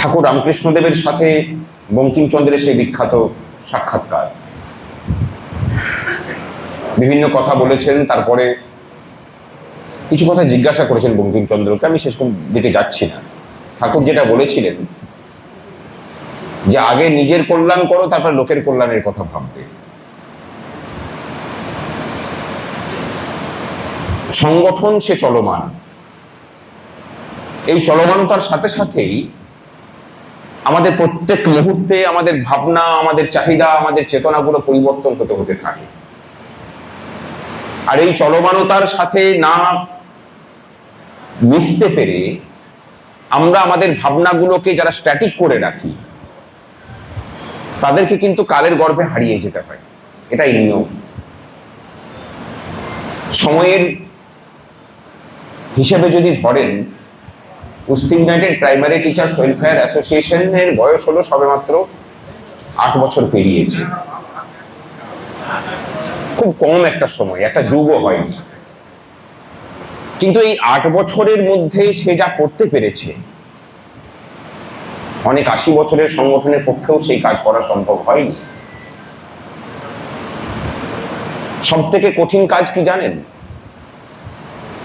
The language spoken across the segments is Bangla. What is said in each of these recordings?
ঠাকুর রামকৃষ্ণদেবের সাথে বঙ্কিমচন্দ্রের সেই বিখ্যাত সাক্ষাৎকার, বিভিন্ন কথা বলেছেন, তারপরে কিছু কথা জিজ্ঞাসা করেছেন বঙ্কিমচন্দ্রকে, আমি সেসব দিকে যাচ্ছি না। ঠাকুর যেটা বলেছিলেন যে আগে নিজের কল্যাণ করো, তারপর লোকের কল্যাণের কথা ভাববে। সংগঠন সে চলমান, এই চলমানতার সাথে সাথেই আমাদের প্রত্যেক মুহূর্তে আমাদের ভাবনা, আমাদের চাহিদা, আমাদের চেতনাগুলো পরিবর্তন হতে হতে থাকে। আর এই চলমানতার সাথে না মিশতে পেরে আমরা আমাদের ভাবনাগুলোকে যারা স্ট্যাটিক করে রাখি, তাদেরকে কিন্তু কালের গর্ভে হারিয়ে যেতে হয়। এটাই নিয়ম। সময়ের হিসেবে যদি ধরেন, কুস্তি ইউনাইটেড প্রাইমারি টিচার্স ওয়েলফেয়ার অ্যাসোসিয়েশনের বয়স হলো সবেমাত্র 8 বছর পেরিয়েছে। খুব কম একটা সময়, একটা যুগও হয়নি। কিন্তু এই 8 বছরের মধ্যে সে যা করতে পেরেছে, অনেক 80 বছরের সংগঠনের পক্ষেও সেই কাজ করা সম্ভব হয়নি। সব থেকে কঠিন কাজ কি জানেন?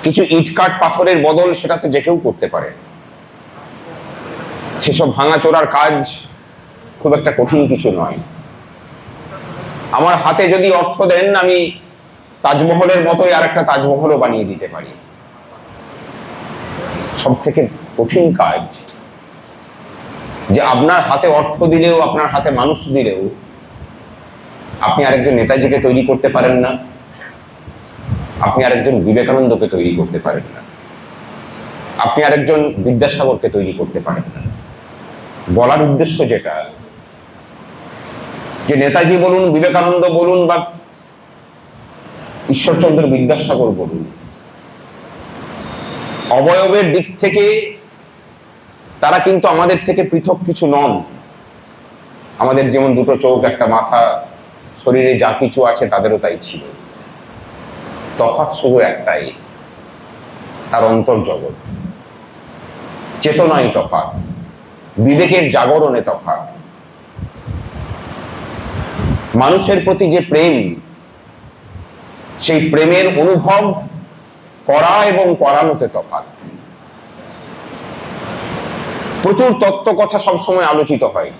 কিছু ইট কাঠ পাথরের বদল, সেটা তো যে কেউ করতে পারে। সেসব ভাঙাচোরার কাজ খুব একটা কঠিন কিছু নয়। আমার হাতে যদি অর্থ দেন, আমি তাজমহলের মতোই আর একটা তাজমহলও বানিয়ে দিতে পারি। সব থেকে কঠিন কাজ যে আপনার হাতে অর্থ দিলেও, আপনার হাতে মানুষ দিলেও আপনি আরেকজন নেতাজিকে তৈরি করতে পারেন না, আপনি আরেকজন বিবেকানন্দকে তৈরি করতে পারেন না, আপনি আরেকজন বিদ্যাসাগরকে তৈরি করতে পারেন না। বলার উদ্দেশ্য যেটা, যে নেতাজি বলুন, বিবেকানন্দ বলুন, বা ঈশ্বরচন্দ্র বিদ্যাসাগর বলুন, অবয়বের দিক থেকে তারা কিন্তু আমাদের থেকে পৃথক কিছু নন। আমাদের যেমন দুটো চোখ, একটা মাথা, শরীরে যা কিছু আছে তাদেরও তাই ছিল। তফাৎ শুধু একটাই, তার অন্তর্জগৎ। চেতনায় তফাৎ, বিবেকের জাগরণে তফাৎ। মানুষের প্রতি যে প্রেম, সেই প্রেমের অনুভব করা এবং করানোতে তফাৎ। প্রচুর তত্ত্ব কথা সবসময় আলোচিত হয়,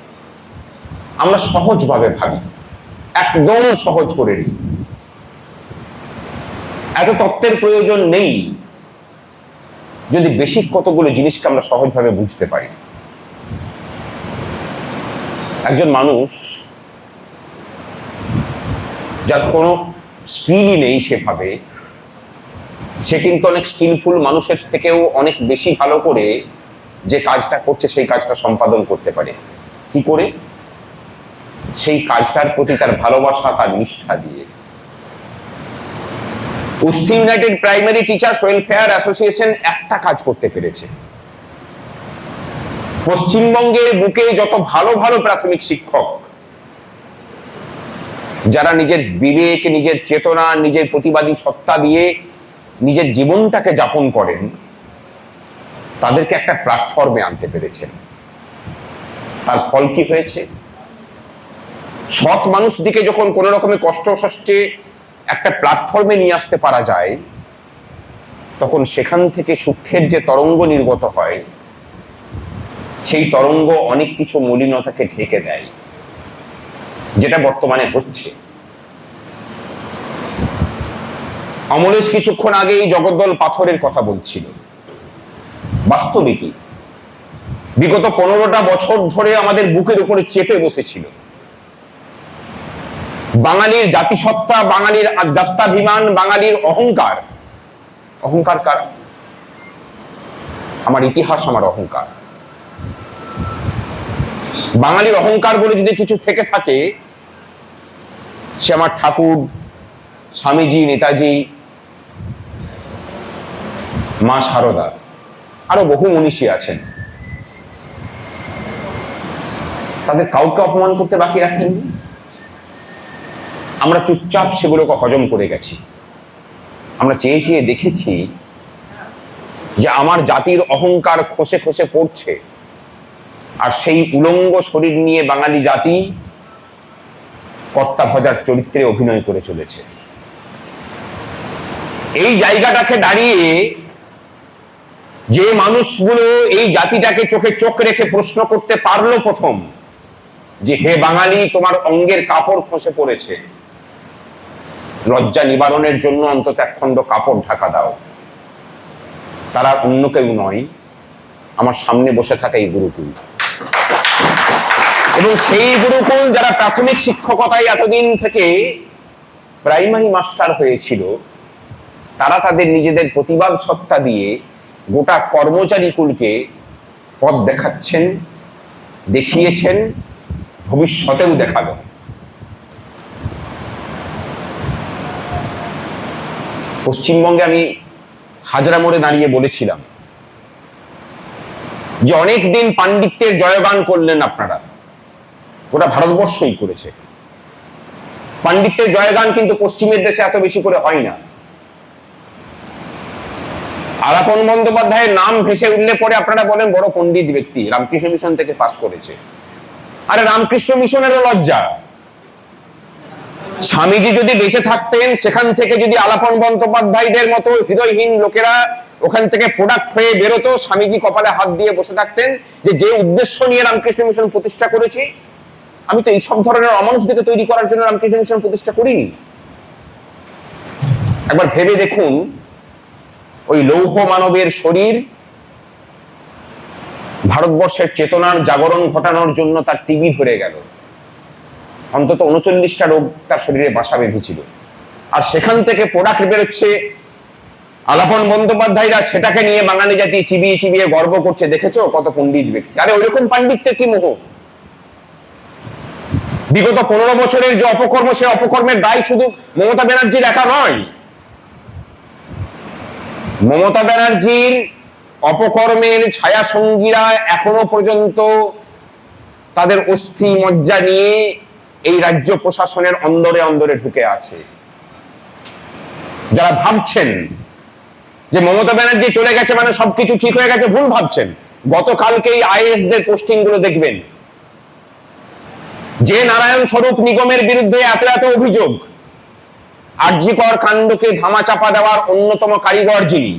আমরা সহজভাবে ভাবি, একদম সহজ করে নিই। এত তত্ত্বের প্রয়োজন নেই যদি বেসিক কতগুলো জিনিসকে আমরা সহজভাবে বুঝতে পারি। একজন মানুষ যার কোনো স্কিলই নেই সেভাবে, সে কিন্তু অনেক স্কিলফুল মানুষের থেকেও অনেক বেশি ভালো করে যে কাজটা করছে সেই কাজটা সম্পাদন করতে পারে। কি করে? সেই কাজটার প্রতি তার ভালোবাসা, তার নিষ্ঠা দিয়ে। কুস্তি United primary teachers welfare association একটা কাজ করতে পেরেছে। পশ্চিমবঙ্গের বুকে যত ভালো ভালো প্রাথমিক শিক্ষক যারা নিজের বিবেক, নিজের চেতনা, নিজের প্রতিবাদী সত্তা দিয়ে নিজের জীবনটাকে যাপন করেন, তাদেরকে একটা প্ল্যাটফর্মে আনতে পেরেছেন। তার ফল কি হয়েছে? সৎ মানুষ দিকে যখন কোন রকমের কষ্ট সৃষ্টে একটা প্ল্যাটফর্মে নিয়ে আসতে পারা যায়, তখন সেখান থেকে সুখের যে তরঙ্গ নির্গত হয়, সেই তরঙ্গ অনেক কিছু মলিনতাকে ঢেকে দেয়, যেটা বর্তমানে হচ্ছে। অমলেশ কিছুক্ষণ আগেই জগদ্দল পাথরের কথা বলছিল। বাস্তবিকই বিগত 15টা বছর ধরে আমাদের বুকের উপরে চেপে বসেছিল বাঙালির জাতিসত্তা, বাঙালির জাত্যাভিমান, বাঙালির অহংকার। অহংকার কার? আমার ইতিহাস, আমার অহংকার। বাঙালির অহংকার বলে যদি কিছু থেকে থাকে, সে আমার ঠাকুর, স্বামীজি, নেতাজি, মা শারদা, আরো বহু মনীষী আছেন। তাদের কাউকে অপমান করতে বাকি রাখেননি। আমরা চুপচাপ সেগুলোকে হজম করে গেছি। আমরা চেয়ে চেয়ে দেখেছি যে আমার জাতির অহংকার খসে খসে পড়ছে, আর সেই উলঙ্গ শরীর নিয়ে বাঙালি জাতি কর্তা ভজার চরিত্রে অভিনয় করে চলেছে। এই জায়গাটাকে দাঁড়িয়ে যে মানুষগুলো এই জাতিটাকে চোখে চোখ রেখে প্রশ্ন করতে পারলো প্রথম, যে হে বাঙালি, তোমার অঙ্গের কাপড় খসে পড়েছে, লজ্জা নিবারণের জন্য অন্তত একখণ্ড কাপড় ঢাকা দাও, তারা অন্য কেউ নয়, আমার সামনে বসে থাকা এই গুরুকুল। এবং সেই গুরুকুল যারা প্রাথমিক শিক্ষকতায় এতদিন থেকে প্রাইমারি মাস্টার হয়েছিল, তারা তাদের নিজেদের প্রতিবাদ সত্তা দিয়ে গোটা কর্মচারী কুলকে পথ দেখাচ্ছেন, দেখিয়েছেন, ভবিষ্যতেও দেখাবেন। পশ্চিমবঙ্গে আমি হাজরা মোড়ে দাঁড়িয়ে বলেছিলাম যে অনেক দিন পাণ্ডিত্যের জয়গান করলেন আপনারা, গোটা ভারতবর্ষই করেছে। পাণ্ডিত্যের জয়গান কিন্তু পশ্চিমের দেশে এত বেশি করে হয় না। আলাপন বন্দ্যোপাধ্যায়ের নাম ভেসে উঠলে পরে আপনারা বলেন বড় পণ্ডিত ব্যক্তি, রামকৃষ্ণ মিশন থেকে পাস করেছে। আরে রামকৃষ্ণ মিশনেরও লজ্জা। স্বামীজি যদি বেঁচে থাকতেন, সেখান থেকে যদি আলাপন বন্দ্যোপাধ্যায়দের মতো হৃদয়হীন লোকেরা ওখান থেকে প্রোডাক্ট হয়ে বেরোতো, স্বামীজি কপালে হাত দিয়ে বসে থাকতেন যে উদ্দেশ্য নিয়ে রামকৃষ্ণ মিশন প্রতিষ্ঠা করেছি, আমি তো এইসব ধরনের অমানুষদেরকে তৈরি করার জন্য রামকৃষ্ণ মিশন প্রতিষ্ঠা করিনি। একবার ভেবে দেখুন, ওই লৌহ মানবের শরীর ভারতবর্ষের চেতনার জাগরণ ঘটানোর জন্য তার টিবি ধরে গেল, অন্তত 39টা রোগ তার শরীরে বাসা বেঁধেছিল, আর সেখান থেকে প্রোডাক্ট বেরোচ্ছে। আলাপন বন্দ্যোপাধ্যায়রা সেটাকে নিয়ে বাঙালি জাতি চিবিয়ে চিবিয়ে গর্ব করছে, দেখেছো কত পণ্ডিত ব্যক্তি। আরে ওইরকম পাণ্ডিত্যের কি মোহ? বিগত 15 বছরের যে অপকর্ম, সে অপকর্মের দায় শুধু মমতা ব্যানার্জির একা নয়। মমতা ব্যানার্জির অপকর্মের ছায়া সঙ্গীরা এখনো পর্যন্ত তাদের অস্থি মজ্জা নিয়ে এই রাজ্য প্রশাসনের অন্দরে অন্দরে ঢুকে আছে। যারা ভাবছেন যে মমতা ব্যানার্জি চলে গেছে মানে সবকিছু ঠিক হয়ে গেছে, ভুল ভাবছেন। গতকালকে এই আইএএস দের পোস্টিং গুলো দেখবেন, যে নারায়ণ স্বরূপ নিগমের বিরুদ্ধে এত এত অভিযোগ, আরজি কর কাণ্ডকে ধামাচাপা দেওয়ার অন্যতম কারিগর যিনি,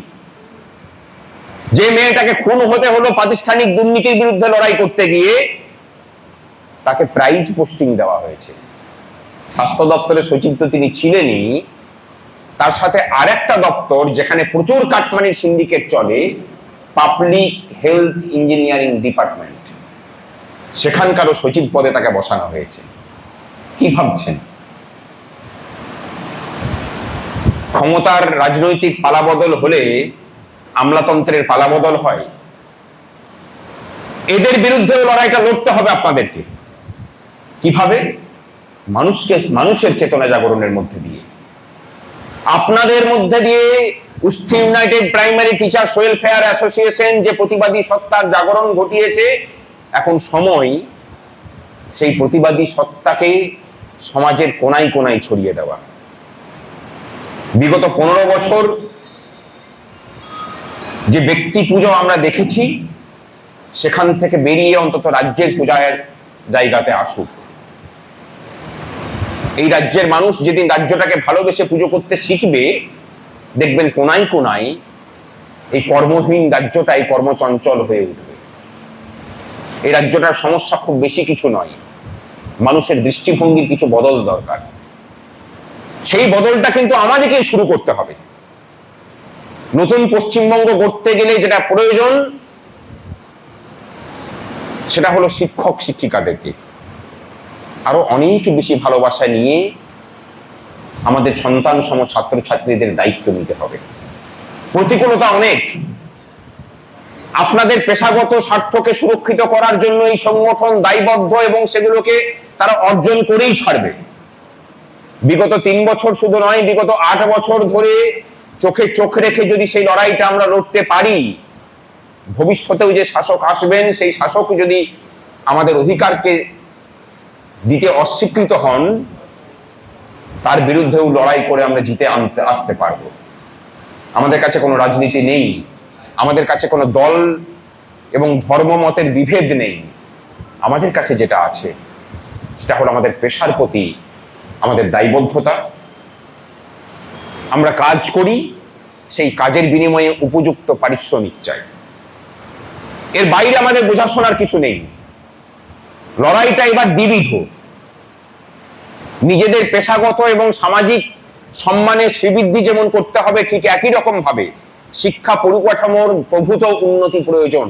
যে মেয়েটাকে খুন হতে হলো প্রাতিষ্ঠানিক দুর্নীতির বিরুদ্ধে লড়াই করতে গিয়ে, তাকে প্রাইজ পোস্টিং দেওয়া হয়েছে। স্বাস্থ্য দপ্তরের সচিব তো তিনি ছিলেনই, তার সাথে আরেকটা দপ্তর যেখানে প্রচুর কাটমানির সিন্ডিকেট চলে, পাবলিক হেলথ ইঞ্জিনিয়ারিং ডিপার্টমেন্ট, সেখানকারও সচিব পদে তাকে বসানো হয়েছে। কি ভাবছেন? ক্ষমতার রাজনৈতিক পালাবদল হলে আমলাতন্ত্রের পালাবদল হয়? এদের বিরুদ্ধে লড়াইটা লড়তে হবে আপনাদেরকে। কিভাবে? মানুষের চেতনা জাগরণের মধ্যে দিয়ে, আপনাদের মধ্যে দিয়ে। উস্থি united primary teachers welfare association যে প্রতিবাদী সত্তার জাগরণ ঘটিয়েছে, এখন সময় সেই প্রতিবাদী সত্তাকে সমাজের কোনায় কোনায় ছড়িয়ে দেওয়া। বিগত 15 বছর যে ব্যক্তি পুজো আমরা দেখেছি, সেখান থেকে বেরিয়ে অন্তত রাজ্যের পূজার জায়গাতে আসুক। এই রাজ্যের মানুষ যেদিন রাজ্যটাকে ভালোবেসে পুজো করতে শিখবে, দেখবেন কোনায় কোনায় এই কর্মহীন রাজ্যটাই কর্মচঞ্চল হয়ে উঠবে। এই রাজ্যটার সমস্যা খুব বেশি কিছু নয়, মানুষের দৃষ্টিভঙ্গির কিছু বদল দরকার। সেই বদলটা কিন্তু আমাদেরকেই শুরু করতে হবে। নতুন পশ্চিমবঙ্গ গড়তে গেলে যেটা প্রয়োজন, সেটা হলো শিক্ষক শিক্ষিকাদেরকে আরো অনেক বেশি ভালোবাসা নিয়ে আমাদের সন্তান সম ছাত্রছাত্রীদের দায়িত্ব নিতে হবে। প্রতিকূলতা অনেক, আপনাদের পেশাগত স্বার্থকে সুরক্ষিত করার জন্য এই সংগঠন দায়বদ্ধ এবং সেগুলোকে তারা অর্জন করেই ছাড়বে। বিগত 3 বছর শুধু নয়, বিগত 8 বছর ধরে চোখে চোখ রেখে যদি সেই লড়াইটা আমরা লড়তে পারি, ভবিষ্যতেও যে শাসক আসবেন, সেই শাসক যদি আমাদের অধিকারকে দিতে অস্বীকৃত হন, তার বিরুদ্ধেও লড়াই করে আমরা জিতে আসতে পারবো। আমাদের কাছে কোনো রাজনীতি নেই, আমাদের কাছে কোনো দল এবং ধর্মমতের বিভেদ নেই। আমাদের কাছে যেটা আছে সেটা হলো আমাদের পেশার প্রতি আমাদের দায়বদ্ধতা। আমরা কাজ করি, সেই কাজের বিনিময়ে উপযুক্ত পারিশ্রমিক চাই, এর বাইরে আমাদের বোঝাশোনার কিছু নেই। লড়াইটা এবার দ্বিবিধ। নিজেদের পেশাগত এবং সামাজিক সম্মানের শ্রীবৃদ্ধি যেমন করতে হবে, ঠিক একই রকম ভাবে শিক্ষা পরিকাঠামোর প্রভূত উন্নতি প্রয়োজন।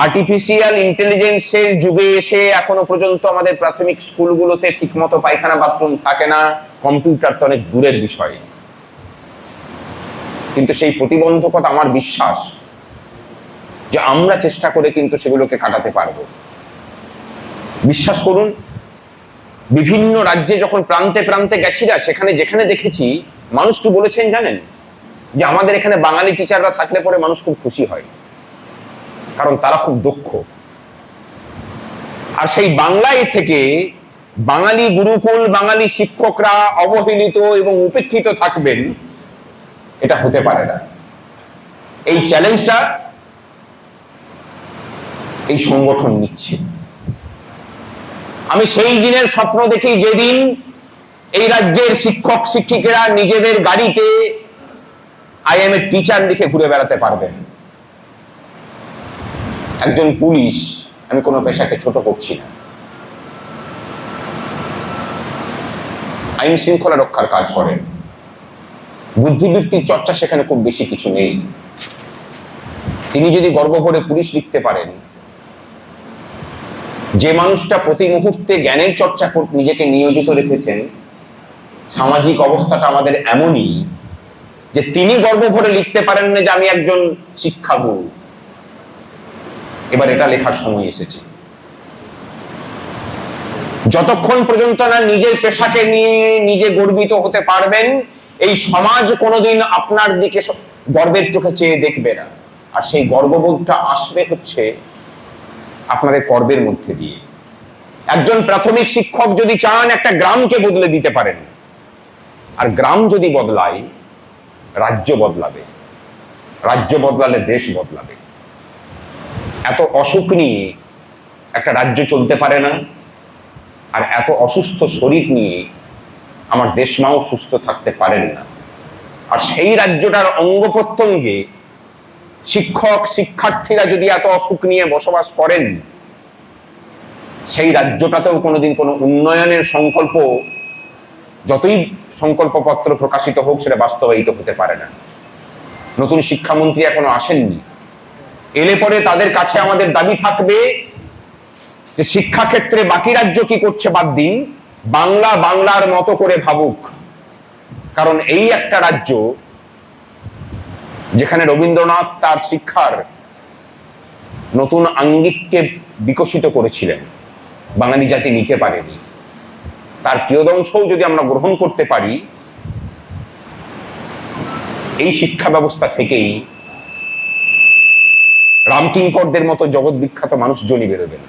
আর্টিফিশিয়াল ইন্টেলিজেন্সের যুগে এসে এখনো পর্যন্ত আমাদের প্রাথমিক স্কুলগুলোতে ঠিকমতো পায়খানা বাথরুম থাকে না, কম্পিউটার তো অনেক দূরের বিষয়। কিন্তু সেই প্রতিবন্ধকতা আমার বিশ্বাস যে আমরা চেষ্টা করে কিন্তু সেগুলোকে কাটাতে পারবো। বিশ্বাস করুন, বিভিন্ন রাজ্যে যখন প্রান্তে প্রান্তে গেছি না, সেখানে যেখানে দেখেছি মানুষ কি বলেছেন জানেন, যে আমাদের এখানে বাঙালি টিচাররা থাকলে পরে মানুষ খুব খুশি হয়, কারণ তারা খুব দক্ষ। আর সেই বাংলায় থেকে বাঙালি গুরুকুল, বাঙালি শিক্ষকরা অবহেলিত এবং উপেক্ষিত থাকবেন, এটা হতে পারে না। এই চ্যালেঞ্জটা এই সংগঠন নিচ্ছে। আমি সেই দিনের স্বপ্ন দেখি যেদিন এই রাজ্যের শিক্ষক শিক্ষিকারা নিজেদের গাড়িতে আই এম এ টিচার লিখে ঘুরে বেড়াতে পারবেন। একজন পুলিশ, আমি কোনো পেশাকে ছোট করছি না, আইন শৃঙ্খলা রক্ষার কাজ করেন, বুদ্ধিবৃত্তির চর্চা সেখানে খুব বেশি কিছু নেই। তিনি যদি গর্ব করে পুলিশ লিখতে পারেন, যে মানুষটা প্রতি মুহূর্তে জ্ঞানের চর্চা করতে নিজেকে নিয়োজিত রেখেছেন, সামাজিক অবস্থাটা আমাদের এমনই যে তিনি গর্ব ভরে লিখতে পারেন না যে আমি একজন শিক্ষাগুরু। এবার এটা লেখার সময় এসেছে। যতক্ষণ পর্যন্ত না নিজের পেশাকে নিয়ে নিজে গর্বিত হতে পারবেন, এই সমাজ কোনোদিন আপনার দিকে গর্বের চোখে চেয়ে দেখবে না। আর সেই গর্ববোধটা আসবে হচ্ছে আপনাদের কর্মের মধ্যে দিয়ে। একজন প্রাথমিক শিক্ষক যদি চান একটা গ্রামকে বদলে দিতে পারেন, আর গ্রাম যদি বদলায়, রাজ্য বদলাবে, রাজ্য বদলালে দেশ বদলাবে। এত অসুখ নিয়ে একটা রাজ্য চলতে পারে না, আর এত অসুস্থ শরীর নিয়ে আমার দেশমাও সুস্থ থাকতে পারেন না। আর সেই রাজ্যটার অঙ্গ প্রত্যঙ্গে শিক্ষক শিক্ষার্থীরা যদি এত অসুখ নিয়ে বসবাস করেন, সেই রাজ্যটাতেও কোনোদিন কোনো উন্নয়নের সংকল্প, যতই সংকল্পপত্র প্রকাশিত হোক, সেটা বাস্তবায়িত হতে পারে না। নতুন শিক্ষামন্ত্রী এখনো আসেননি, এলে পরে তাদের কাছে আমাদের দাবি থাকবে যে শিক্ষাক্ষেত্রে বাকি রাজ্য কি করছে বাদ দিন, বাংলা বাংলার মতো করে ভাবুক। কারণ এই একটা রাজ্য যেখানে রবীন্দ্রনাথ তার শিক্ষার নতুন আঙ্গিককে বিকশিত করেছিলেন, বাঙালি জাতি নিতে পারেনি। তার প্রিয়দংশও যদি আমরা গ্রহণ করতে পারি, এই শিক্ষা ব্যবস্থা থেকেই রামকিঙ্করদের মতো জগৎ বিখ্যাত মানুষজনই বেরোবেন।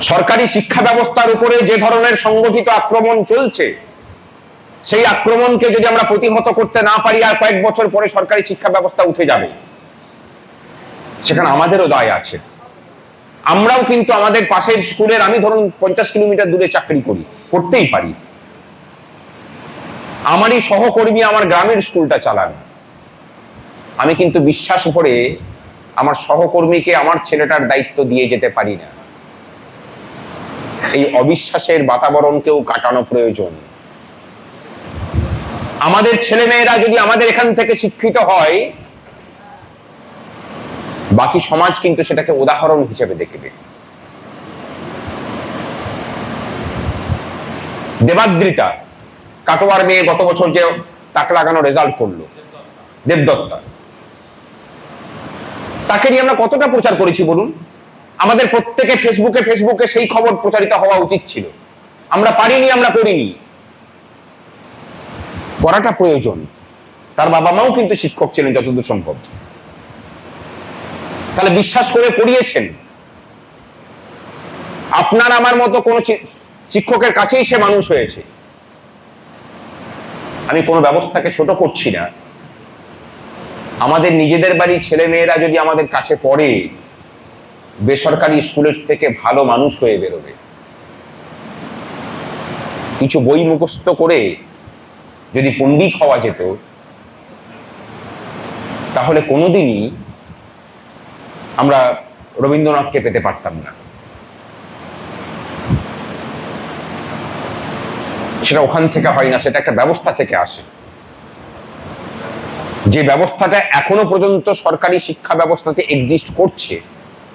সরকারি শিক্ষা ব্যবস্থার উপরে যে ধরনের সংগঠিত আক্রমণ চলছে, সেই আক্রমণকে যদি আমরা প্রতিহত করতে না পারি, আর কয়েক বছর পরে সরকারি শিক্ষা ব্যবস্থা উঠে যাবে। সেখানে আমাদেরও দায় আছে। আমরাও কিন্তু আমাদের পাশের স্কুলের, আমি ধরুন 50 কিলোমিটার দূরে চাকরি করি, করতেই পারি। আমারই সহকর্মী আমার গ্রামের স্কুলটা চালান। আমি কিন্তু বিশ্বাস ভরে আমার সহকর্মীকে আমার ছেলেটার দায়িত্ব দিয়ে যেতে পারি না। এই অবিশ্বাসের বাতাবরণকেও কাটানো প্রয়োজন। আমাদের ছেলেমেয়েরা যদি আমাদের এখান থেকে শিক্ষিত হয়, বাকি সমাজ কিন্তু সেটাকে উদাহরণ হিসেবে দেখবে। দেবাদ্রিতা, কাটোয়ার মেয়ে, গত বছর যে তাক লাগানো রেজাল্ট করলো, দেবদত্তা, তাকে নিয়ে আমরা কতটা প্রচার করেছি বলুন? আমাদের প্রত্যেকে ফেসবুকে ফেসবুকে সেই খবর প্রচারিত হওয়া উচিত ছিল। আমরা পারিনি, আমরা করিনি। করাটা প্রয়োজন। তার বাবা মাও কিন্তু শিক্ষক ছিলেন যতদূর সম্ভব, তাহলে বিশ্বাস করে পড়িয়েছেন। আপনার আমার মতো কোন শিক্ষকের কাছেই সে মানুষ হয়েছে। আমি কোনো ব্যবস্থাকে ছোট করছি না, আমাদের নিজেদের বাড়ির ছেলে মেয়েরা যদি আমাদের কাছে পড়ে, বেসরকারি স্কুলের থেকে ভালো মানুষ হয়ে বেরোবে। কিছু বই মুখস্থ করে যদি পণ্ডিত হওয়া যেত, তাহলে কোনোদিনই আমরা রবীন্দ্রনাথকে পেতে পারতাম না। সেটা ওখান থেকে হয় না, সেটা একটা ব্যবস্থা থেকে আসে। যে ব্যবস্থাটা এখনো পর্যন্ত সরকারি শিক্ষা ব্যবস্থাতে এক্সিস্ট করছে,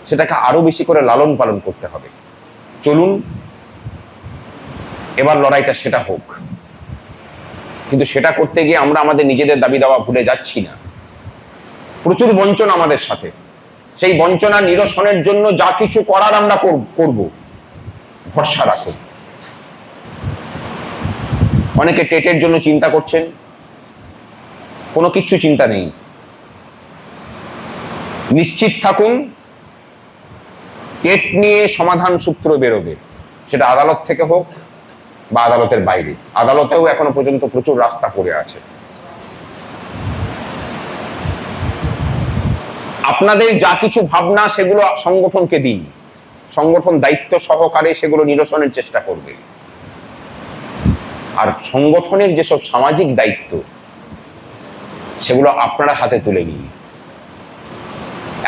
সেটাকে আরো বেশি করে লালন পালন করতে হবে। চলুন এবার লড়াইটা সেটা হোক। কিন্তু সেটা করতে গিয়ে আমরা আমাদের নিজেদের দাবি দাওয়া ভুলে যাচ্ছি না। প্রচুর বঞ্চনা আমাদের সাথে। সেই বঞ্চনা নিরসনের জন্য যা কিছু করার আমরা করব, ভরসা রাখুন। অনেকে টেটের জন্য চিন্তা করছেন, কোনো কিছু চিন্তা নেই। নিশ্চিত থাকুন, টেট নিয়ে সমাধান সূত্র বেরোবে, সেটা আদালত থেকে হোক বা আদালতের বাইরে। আদালতেও এখনো পর্যন্ত প্রচুর রাস্তা পড়ে আছে। আপনাদের যা কিছু ভাবনা সেগুলো সংগঠনকে দিন, সংগঠন দায়িত্ব সহকারে সেগুলো নিরসনের চেষ্টা করবে। আর সংগঠনের যেসব সামাজিক দায়িত্ব, সেগুলো আপনারা হাতে তুলে নিন।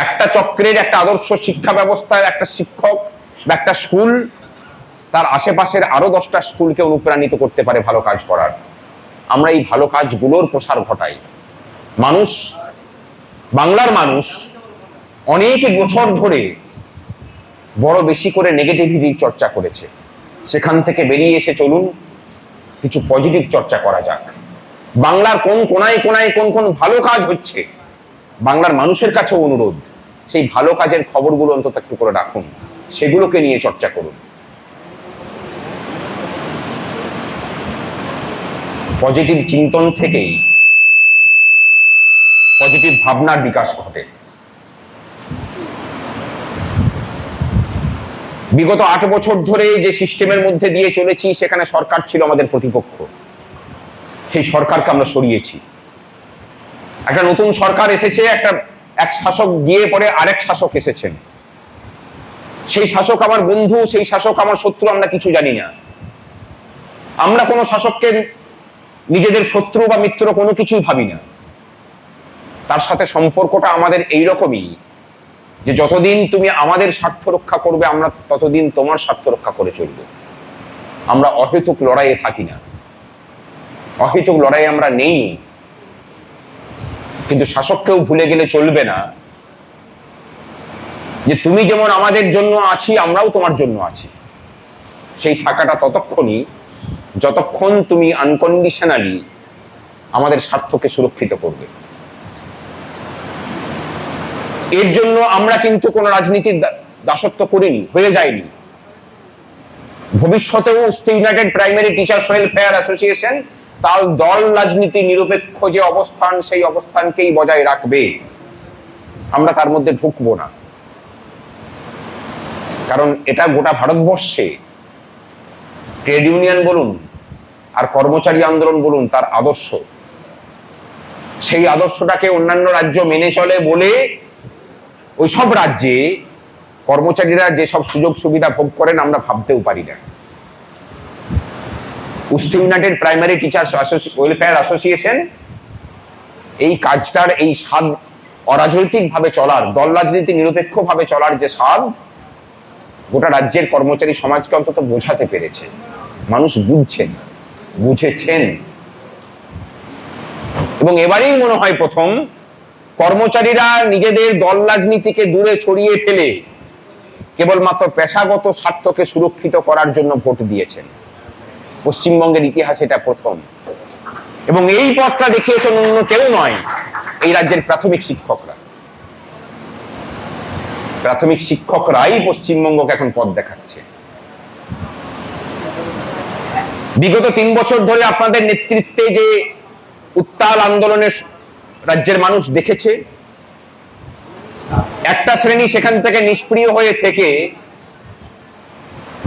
একটা চক্রের, একটা আদর্শ শিক্ষা ব্যবস্থার একটা শিক্ষক বা একটা স্কুল তার আশেপাশের আরো 10টা স্কুলকে অনুপ্রাণিত করতে পারে ভালো কাজ করার। আমরা এই ভালো কাজগুলোর প্রসার ঘটাই। বাংলার মানুষ অনেক বছর ধরে বড় বেশি করে নেগেটিভিটি চর্চা করেছে। সেখান থেকে বেরিয়ে এসে চলুন কিছু পজিটিভ চর্চা করা যাক। বাংলার কোন কোনায় কোনায় কোন কোন ভালো কাজ হচ্ছে, বাংলার মানুষের কাছেও অনুরোধ, সেই ভালো কাজের খবরগুলো অন্তত একটু করে রাখুন, সেগুলোকে নিয়ে চর্চা করুন। পজিটিভ চিন্তন থেকেই পজিটিভ ভাবনার বিকাশ ঘটে। বিগত 8 বছর ধরে যে সিস্টেমের মধ্যে দিয়ে চলেছি, সেখানে সরকার ছিল আমাদের প্রতিপক্ষ। সেই সরকারকে আমরা সরিয়েছি। একটা নতুন সরকার এসেছে, এক শাসক গিয়ে পরে আরেক শাসক এসেছেন। সেই শাসক আমার বন্ধু, সেই শাসক আমার শত্রু, আমরা কিছু জানি না। আমরা কোনো শাসককে নিজেদের শত্রু বা মিত্র কোনো কিছুই ভাবি না। তার সাথে সম্পর্কটা আমাদের এইরকমই যে যতদিন তুমি আমাদের স্বার্থ রক্ষা করবে, আমরা ততদিন তোমার স্বার্থ রক্ষা করে চলব। আমরা অহেতুক লড়াইয়ে থাকি না, অহেতুক লড়াই আমরা নেই। কিন্তু শাসককেও ভুলে গেলে চলবে না যে তুমি যেমন আমাদের জন্য আছি, আমরাও তোমার জন্য আছি। সেই থাকাটা ততক্ষণই যতক্ষণ তুমি আনকন্ডিশনালি আমাদের স্বার্থকে সুরক্ষিত করবে। এর জন্য আমরা কিন্তু কোন রাজনীতির দাসত্ব করিনি, হয়ে যায়নি। ভবিষ্যতেও United primary teachers welfare association তার দল রাজনীতি নিরপেক্ষ যে অবস্থান, সেই অবস্থানকেই বজায় রাখবে। আমরা তার মধ্যে ঢুকবো না, কারণ এটা গোটা ভারতবর্ষে ট্রেড ইউনিয়ন বলুন আর কর্মচারী আন্দোলন বলুন, তার আদর্শ। সেই আদর্শটাকে অন্যান্য রাজ্য মেনে চলে বলে ওইসব রাজ্যে কর্মচারীরা যেসব সুযোগ সুবিধা ভোগ করেন আমরা ভাবতেও পারি না। United primary teachers welfare association এই কাজটার, এই স্বাদ অরাজনৈতিক ভাবে চলার, দল রাজনীতি নিরপেক্ষ ভাবে চলার যে স্বাদ, গোটা রাজ্যের কর্মচারী সমাজকে অন্তত বোঝাতে পেরেছে। মানুষ বুঝেছেন। এবং এবারেই মনে হয় প্রথম কর্মচারীরা নিজেদের দল রাজনীতিকে দূরে ছড়িয়ে ফেলে কেবলমাত্র পেশাগত স্বার্থকে সুরক্ষিত করার জন্য ভোট দিয়েছেন। পশ্চিমবঙ্গের ইতিহাসে এটা প্রথম। এবং এই পথটা দেখিয়েছেন অন্য কেউ নয়, এই রাজ্যের প্রাথমিক শিক্ষকরা। প্রাথমিক শিক্ষকরাই পশ্চিমবঙ্গকে এখন পথ দেখাচ্ছে। বিগত 3 বছর ধরে আপনাদের নেতৃত্বে যে উত্তাল আন্দোলনের রাজ্যের মানুষ দেখেছে, একটা শ্রেণী সেখান থেকে নিষ্ক্রিয় হয়ে থেকে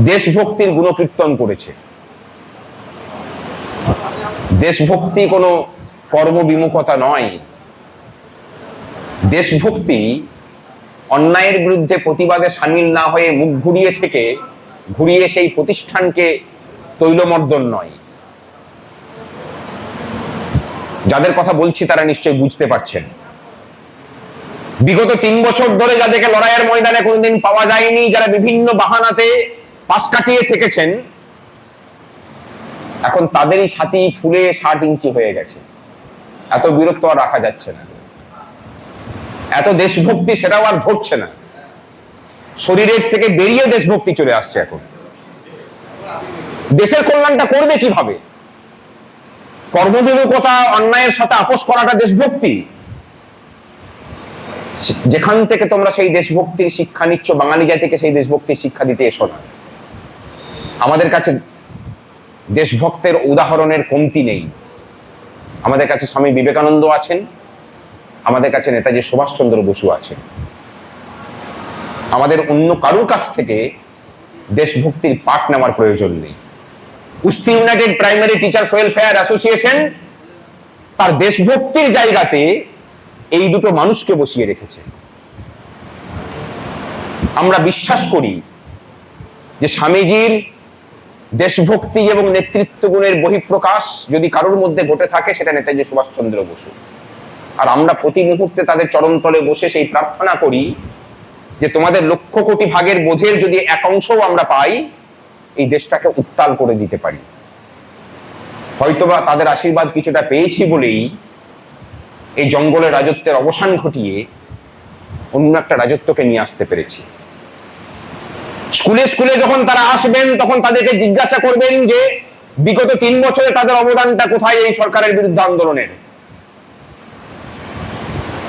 দেশভক্তির গুণকীর্তন করেছে। দেশভক্তি কোনো কর্মবিমুখতা নয়, দেশভক্তি অন্যায়ের বিরুদ্ধে প্রতিবাদে সামিল না হয়ে মুখ ঘুরিয়ে সেই প্রতিষ্ঠানকে তৈলমর্দন নয়। যাদের কথা বলছি তারা নিশ্চয়ই বুঝতে পারছেন। বিগত 3 বছর ধরে যাদেরকে লড়াইয়ের ময়দানে কোনোদিন পাওয়া যায়নি, যারা বিভিন্ন বাহানাতে পাশ কাটিয়ে থেকেছেন, এখন তাদেরই ছাতি ফুলে 60 ইঞ্চি হয়ে গেছে। এত বীরত্ব আর রাখা যাচ্ছে না, এত দেশভক্তি সেটাও আর ধরছে না। শরীরের থেকে বেরিয়ে দেশভক্তি চলে আসছে। এখন দেশের কল্যাণটা করবে কিভাবে? কর্মবিমুখতা, অন্যায়ের সাথে আপোষ করাটা দেশভক্তি? যেখান থেকে তোমরা সেই দেশভক্তির শিক্ষা নিচ্ছ, বাঙালি জাতিকে সেই দেশভক্তির শিক্ষা দিতে এসো না। আমাদের কাছে দেশভক্তের উদাহরণের কমতি নেই। আমাদের কাছে স্বামী বিবেকানন্দ আছেন, আমাদের কাছে নেতাজি সুভাষচন্দ্র বসু আছেন। আমাদের অন্য কারোর কাছ থেকে দেশভক্তির পাঠ নেওয়ার প্রয়োজন নেই। কুস্তি United primary teachers welfare association তার দেশভক্তির জায়গাতে এই দুটো মানুষকে বসিয়ে রেখেছে। আমরা বিশ্বাস করি যে স্বামীজির দেশভক্তি এবং নেতৃত্ব গুণের বহিঃপ্রকাশ যদি কারোর মধ্যে ঘটে থাকে, সেটা নেতাজি সুভাষচন্দ্র বসু। আর আমরা প্রতি মুহূর্তে তাদের চরণতলে বসে সেই প্রার্থনা করি যে তোমাদের লক্ষ কোটি ভাগের বোধের যদি এক অংশও আমরা পাই, এই দেশটাকে উত্তাল করে দিতে পারি। হয়তোবা তাদের আশীর্বাদ কিছুটা পেয়েছি বলেই এই জঙ্গলের রাজত্বের অবসান ঘটিয়ে অন্য একটা রাজত্বকে নিয়ে আসতে পেরেছি। স্কুলে স্কুলে যখন তারা আসবেন, তখন তাদেরকে জিজ্ঞাসা করবেন যে বিগত 3 বছরে তাদের অবদানটা কোথায় এই সরকারের বিরুদ্ধে আন্দোলনের?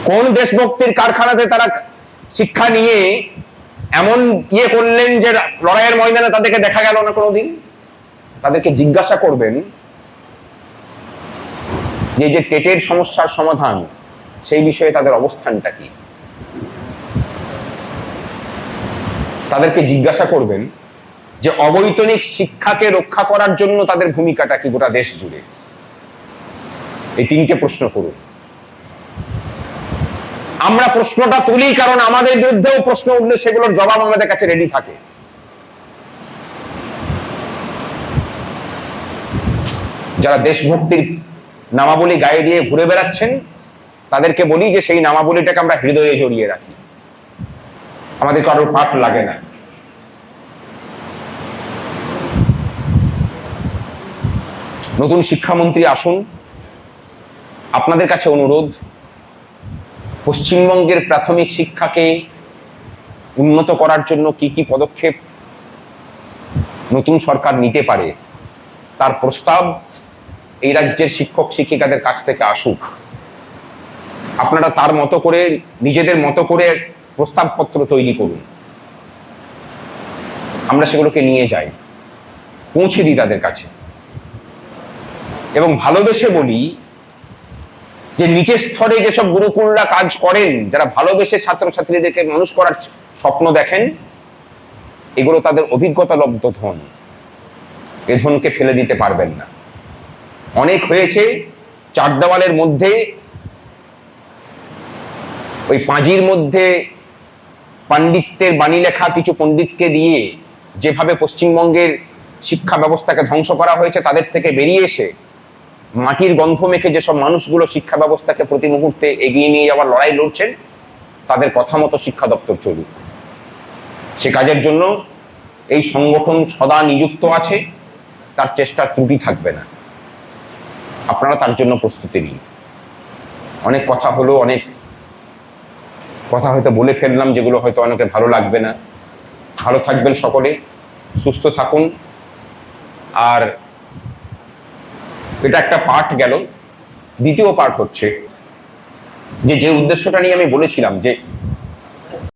কোন দেশভক্তির কারখানাতে তারা শিক্ষা নিয়ে এমন করলেন যে লড়াইয়ের ময়দানে তাদেরকে দেখা গেল না কোনোদিন? তাদেরকে জিজ্ঞাসা করবেন যে টেটের সমস্যার সমাধান, সেই বিষয়ে তাদের অবস্থানটা কি। তাদেরকে জিজ্ঞাসা করবেন যে অবৈতনিক শিক্ষাকে রক্ষা করার জন্য তাদের ভূমিকাটা কি গোটা দেশ জুড়ে। এই 3টে প্রশ্ন করুন। আমরা প্রশ্নটা তুলি কারণ আমাদের বিরুদ্ধেও প্রশ্ন উঠলে সেগুলোর জবাব আমাদের কাছে রেডি থাকে। যারা দেশভক্তির নামাবলী গায়ে দিয়ে ঘুরে বেড়াচ্ছেন, তাদেরকে বলি যে সেই নামাবলীটাকে আমরা হৃদয়ে জড়িয়ে রাখি। আমাদের কারোর পাঠ লাগে না। নতুন শিক্ষামন্ত্রী আসুন, আপনাদের কাছে অনুরোধ, পশ্চিমবঙ্গের প্রাথমিক শিক্ষাকে উন্নত করার জন্য কি কি পদক্ষেপ নতুন সরকার নিতে পারে, তার প্রস্তাব এই রাজ্যের শিক্ষক শিক্ষিকাদের কাছ থেকে আসুক। আপনারা তার মতো করে, নিজেদের মতো করে প্রস্তাবপত্র তৈরি করুন। আমরা সেগুলোকে নিয়ে যাই, পৌঁছে দিই তাদের কাছে, এবং ভালোবেসে বলি যে নিচের স্তরে যেসব গুরুকুলরা কাজ করেন, যারা ভালোবেসে ছাত্রছাত্রীদেরকে মানুষ করার স্বপ্ন দেখেন, এগুলো তাদের অভিজ্ঞতা লব্ধ ধন। এ ধনকে ফেলে দিতে পারবেন না। অনেক হয়েছে চার দেওয়ালের মধ্যে, ওই পাঁজির মধ্যে পাণ্ডিত্যের বাণী লেখা কিছু পণ্ডিতকে দিয়ে যেভাবে পশ্চিমবঙ্গের শিক্ষা ব্যবস্থাকে ধ্বংস করা হয়েছে, তাদের থেকে বেরিয়ে এসে মাটির গন্ধ মেখে যেসব মানুষগুলো শিক্ষা ব্যবস্থাকে প্রতি মুহূর্তে এগিয়ে নিয়ে যাওয়ার লড়াই লড়ছেন, তাদের কথা মতো শিক্ষা দপ্তর চলুক। সে কাজের জন্য এই সংগঠন সদা নিযুক্ত আছে, তার চেষ্টার ত্রুটি থাকবে না। আপনারা তার জন্য প্রস্তুতি নিন। অনেক কথা হলো, অনেক কথা হয়তো বলে ফেললাম যেগুলো হয়তো অনেকের ভালো লাগবে না। ভালো থাকবেন সকলে, সুস্থ থাকুন। আর এটা একটা পার্ট গেল, দ্বিতীয় পার্ট হচ্ছে যে উদ্দেশ্যটা নিয়ে আমি বলেছিলাম যে